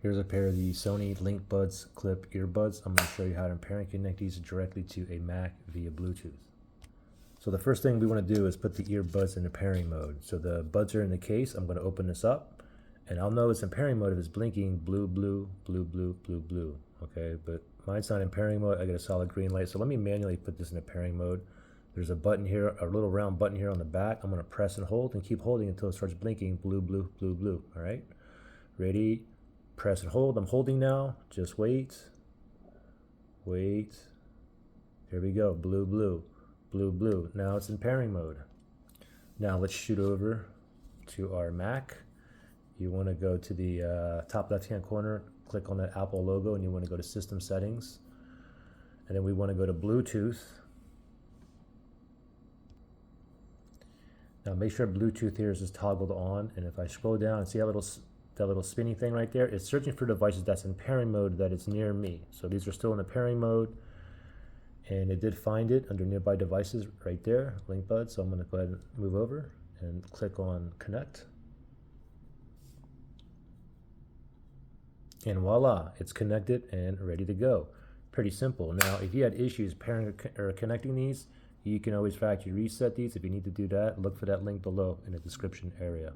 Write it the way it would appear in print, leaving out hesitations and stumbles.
Here's a pair of the Sony LinkBuds clip earbuds. I'm going to show you how to pair and connect these directly to a Mac via Bluetooth. So the first thing we want to do is put the earbuds into pairing mode. So the buds are in the case. I'm going to open this up, and I'll know it's in pairing mode if it's blinking blue, blue, blue, blue, blue, blue. Okay, but mine's not in pairing mode. I get a solid green light. So let me manually put this into pairing mode. There's a button here, a little round button here on the back. I'm going to press and hold and keep holding until it starts blinking blue, blue, blue, blue. All right, ready? Press and hold. I'm holding now. Just wait. Wait. Here we go. Blue, blue, blue, blue. Now it's in pairing mode. Now let's shoot over to our Mac. You want to go to the top left-hand corner, click on that Apple logo, and you want to go to System Settings. And then we want to go to Bluetooth. Now make sure Bluetooth here is toggled on. And if I scroll down and see that little spinning thing right there, it's searching for devices that's in pairing mode that it's near me. So these are still in the pairing mode, and it did find it under nearby devices right there, LinkBuds. So I'm going to go ahead and move over and click on connect. And voila, it's connected and ready to go. Pretty simple. Now, if you had issues pairing or connecting these, you can always factory reset these. If you need to do that, look for that link below in the description area.